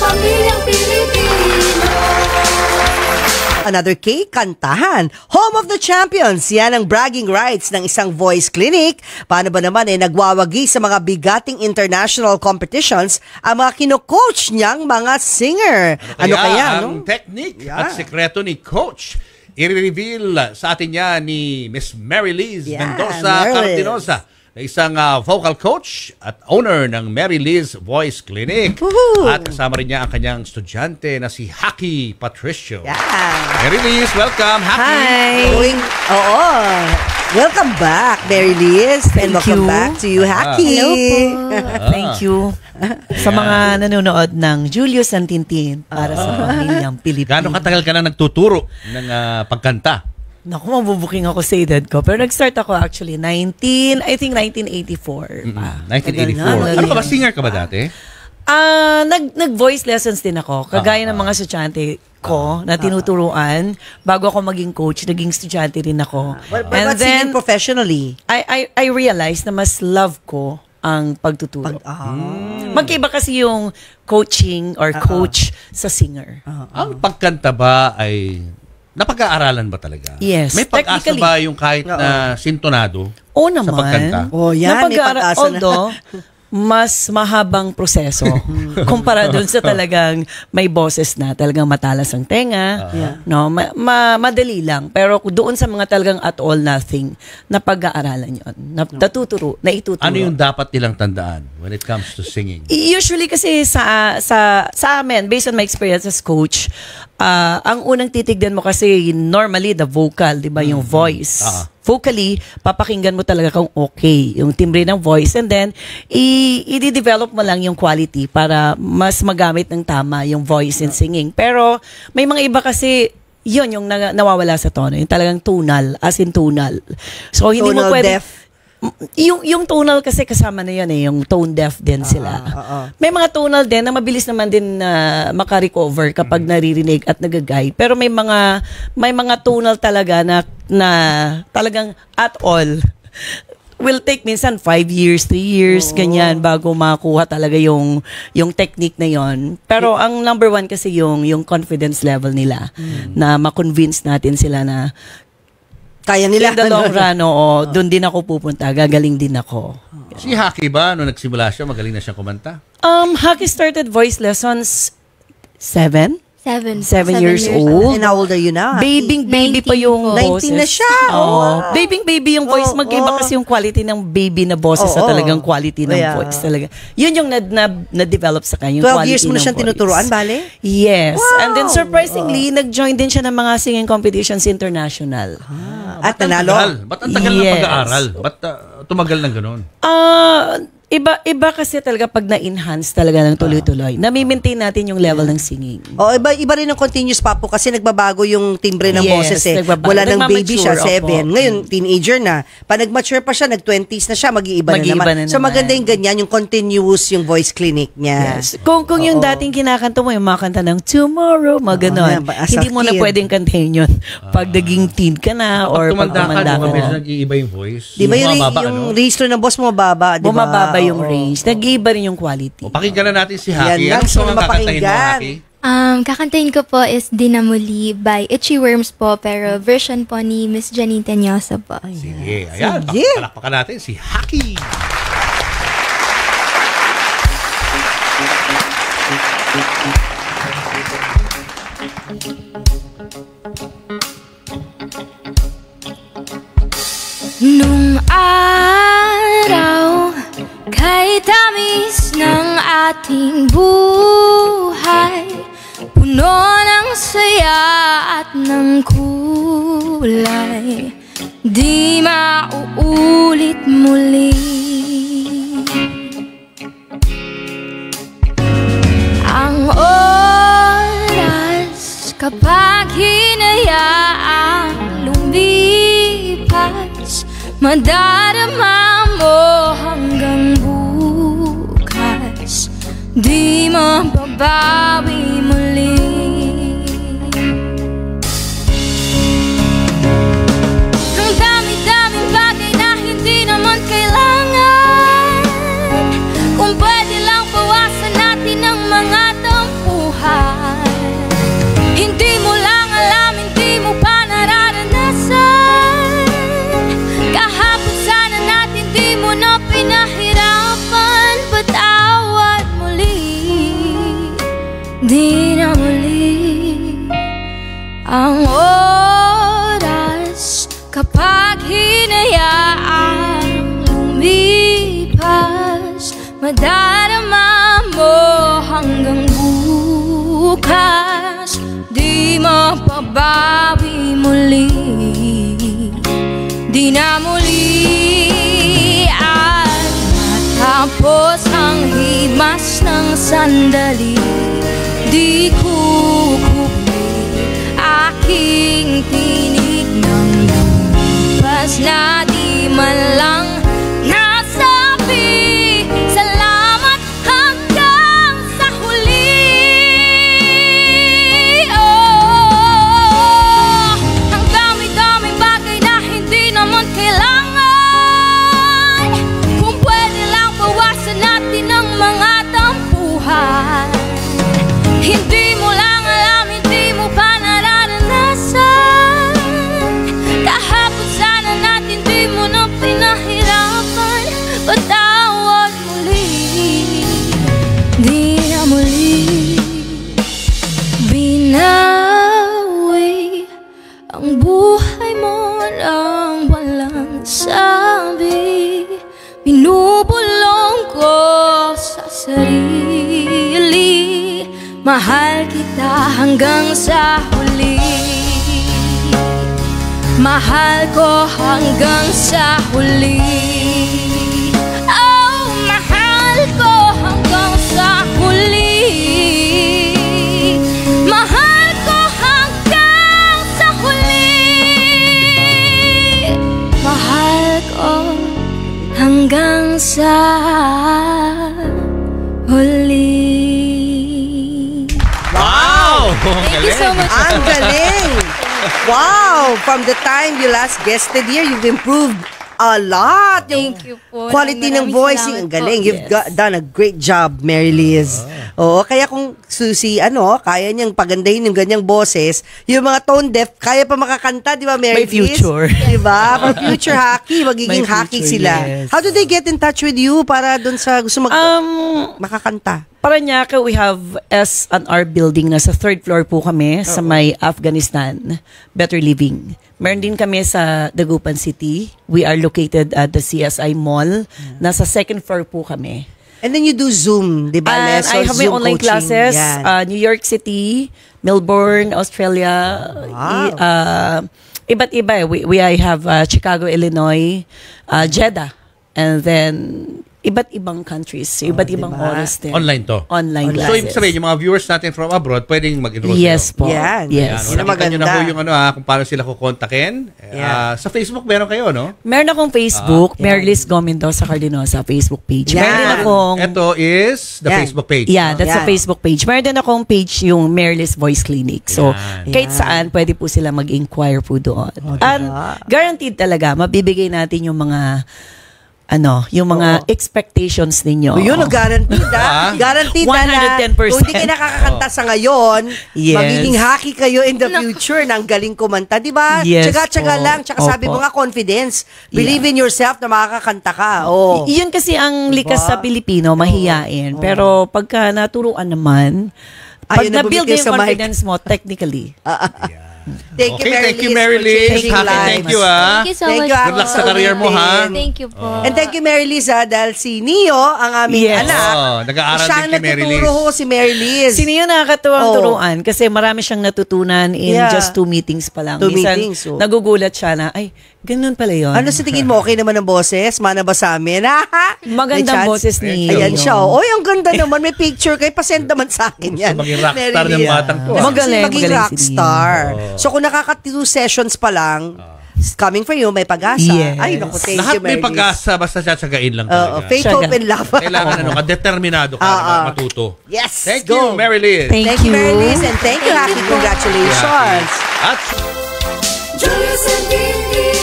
Pamilyang Pilipino. Another K, kantahan. Home of the Champions. Yan ang bragging rights ng isang voice clinic. Paano ba naman nagwawagi sa mga bigating international competitions ang mga kino-coach niyang mga singer. Ano kaya ang technique at sekreto ni Coach? I-reveal sa atin yan ni Miss Mary Liz Mendoza Cartinosa, isang vocal coach at owner ng Mary Liz Voice Clinic. At kasama rin niya ang kanyang estudyante na si Haki Patricio. Mary Liz, welcome. Haki. Hi. Welcome back, Mary Liz. And welcome back to you, Haki. Hello po. Thank you. Sa mga nanonood ng Julius and Tintin para sa Pamilyang Pilipino. Gaano katagal ka na nagtuturo ng pagkanta? Naku, mabubuking ako sa edad ko. Pero nag-start ako actually, 1984. 1984. Ano ka ba? Singer ka ba dati? Nag-voice lessons din ako. Kagaya ng mga estudyante ko na tinuturuan. Bago ako maging coach, naging estudyante rin ako. But singing professionally? I realized na mas love ko ang pagtuturo. Magkaiba kasi yung coaching or coach sa singer. Ang pagkanta ba ay napag-aaralan ba talaga? Yes. May pag-asa ba yung kahit na sintonado naman. sa pagkanta? Yan, may pag-asa although, mas mahabang proseso kumpara dun sa talagang may boses na talagang matalas ang tenga. No, madali lang. Pero doon sa mga talagang at all nothing, na pag-aaralan yun. Natuturo, na ituturo. Ano yung dapat nilang tandaan when it comes to singing? Usually kasi sa amin, based on my experience as coach, ang unang titignan mo kasi normally the vocal, di ba, yung voice. Vocally, papakinggan mo talaga kung okay yung timbre ng voice, and then i-develop mo lang yung quality para mas magamit ng tama yung voice in singing. Pero may mga iba kasi yun yung nawawala sa tono, yung talagang tonal, as in tonal. So hindi mo pwede yung tonal kasi kasama na yan yung tone deaf din sila. May mga tonal din na mabilis naman din na maka-recover kapag naririnig at nagagay. Pero may mga tonal talaga na talagang at all will take minsan 5 years, 3 years, ganyan bago makuha talaga yung technique na yon. Pero ang number one kasi yung confidence level nila na ma-convince natin sila na kaya nila. In the long run, doon din ako pupunta. Gagaling din ako. Si Haki ba, nung nagsimula siya, magaling na siyang kumanta? Haki started voice lessons 7 years old. And how old are you now? Baby pa yung 19 na siya. Baby yung voice. Mag-iba kasi yung quality ng baby na boses sa talagang quality ng voice talaga. Yun yung na-develop sa kanya. 12 years mo na siyang tinuturuan, bale? Yes. Wow. And then surprisingly, nag-join din siya ng mga singing competitions international. At nanalo? Ba't ang tagal ng pag-aaral? Ba't tumagal ng ganun? Iba kasi talaga pag na-enhance talaga ng tuloy-tuloy. Nami-maintain natin yung level ng singing. Iba rin ang continuous papo kasi nagbabago yung timbre ng boses Wala nang baby siya, 7. Ngayon, teenager na. Pag nag-mature pa siya, nag-20s na siya, mag-iiba na naman. So maganda yung ganyan, yung continuous yung voice clinic niya. Yes. Kung yung dating kinakanta mo, yung mga kanta ng Tomorrow, mga ganon. Hindi mo na pwedeng kantahin yun. Pag naging teen ka na, or pag tumanda ka. Medyo nag-iiba yung voice. Di ba yung registro ng boss mo mababa? Bumababa yung range. Nag-iiba rin yung quality. Pakinggan na natin si Haki. Anong song ang kakantahin mo, Haki? Kakantahin ko po is Dinamuli by Itchy Worms po, pero version po ni Miss Janine Tenyosa po. Sige, ayan. Palakpakan natin si Haki. Nung araw, kay tamis ng ating buhay, puno ng saya at ng kulay, di mauulit muli. Ang oras kapag hinayaang lumipas, madarama mo hanggang bukas, di mababawi muli. Ang dami-daming bagay na hindi naman kailangan, kung pwede lang bawasan natin ang mga tampuhan. madarama mo hanggang bukas. Di mapabawi muli, di na muli ay matapos ang himas ng sandali. Di kukupit aking tinig ng lupas na di man lang nasabi salamat hanggang sa huli. Oh, ang dami-daming bagay na hindi naman kailangan. Kung pwede lang bawasan natin ang mga tampuhan. Hindi mo lang alam, hindi mo pa nararanasan. Kahapon sana natin di mo na pinahirapan. Patawad muli, di na muli binawi ang buhay mo nang walang sabi. Binubulong ko sa sarili, mahal kita hanggang sa huli. Mahal ko hanggang sa huli. Oh, mahal ko hanggang sa huli. Mahal ko hanggang sa huli. Mahal ko hanggang sa huli. Wow! Thank you so much. Ang galing! Wow! From the time you last guested here, you've improved a lot. Thank you po. Quality ng Maraming voicing. Ang salamat galing. po. You've done a great job, Mary Liz. Oo, kaya kung Susie, kaya niyang pagandahin yung ganyang boses, yung mga tone deaf, kaya pa makakanta, di ba, Mary May Liz? future. Di ba? For future hockey, magiging May hockey future, sila. yes. How do they get in touch with you para dun sa gusto makakanta? Paranaque, we have S&R building. Nasa 3rd floor po kami sa may Afghanistan. Better Living. Meron din kami sa Dagupan City. We are located at the CSI Mall. Nasa 2nd floor po kami. And then you do Zoom, di ba? And I have my Zoom online coaching. classes. Yan. New York City, Melbourne, Australia. Wow. Iba't iba. I have Chicago, Illinois, Jeddah. And then iba't ibang countries, iba't ibang diba? oras din. Online to. Online So, classes. ibig sabihin, yung mga viewers natin from abroad, pwedeng mag-enroll Yes sa'yo. po. Yan. Yes. Yan ang Nakita nyo na maganda. po yung kung paano sila kukontakin. Yeah. Sa Facebook meron kayo, no? Meron akong Facebook, Marylis Gomendoza Cardinosa Facebook page. Yan. Meron din akong Ito is the Yan. Facebook page. Yeah, that's Yan. a Facebook page. Meron din akong page yung Marylis Voice Clinic. So, Yan. kahit Yan. saan, pwede po sila mag-inquire po doon. And guaranteed talaga, mabibigay natin yung mga yung mga expectations ninyo. Yun, guaranteed Guaranteed na 110%. kung hindi kayo nakakakanta sa ngayon, Yes. magiging hockey kayo in the future ng galing kumanta. Di ba? Yes Tsaga-tsaga po. lang. Tsaka sabi mo Opo. nga, confidence. Believe in yourself na makakakanta ka. Oh. Yun kasi ang likas sa Pilipino, mahiyain. Pero pagka naturuan naman, pag Ayun na, na-build bumigay na sa yung mic. confidence mo, technically. Thank you, Mary Thank you, Liz, Mary for Liz. changing Happy, lives. thank you, Thank you so Thank much. you, po. Good luck sa career mo, ha? Thank you po. And thank you, Mary Liz, dahil si Neo, ang aming Yes. anak, Nag-aaral siya din ang kay Mary Liz. nagtuturo ho si Mary Liz. Sino yung nakakatuwang Oh. turuan? Kasi marami siyang natutunan in Yeah. just 2 meetings pa lang. 2 Minsan, meetings, oh. nagugulat siya na, ay, ganun pala yun. Ano sa tingin mo? Okay naman ang boses? Mana ba sa amin? May chance? Magandang boses ni Ayan siya. Oh. Oy, ang ganda naman. May picture kayo. Pasend naman sa akin yan. Gusto maging rockstar Mary ng Liz. batang to, Gusto Magaling, maging magaling si rockstar. So kung nakaka-2 sessions pa lang, coming for you, may pag-asa. Yes. Ay, naku, thank Lahat you, may Mary Liz. pag-asa, basta tsatsagain lang talaga. Faith, Siya hope, na. and love. Kailangan determinado ka na matuto. Yes, Thank go. you, Mary Liz. Thank you, Mary Liz, and thank you, happy congratulations. At Julius and Dindi.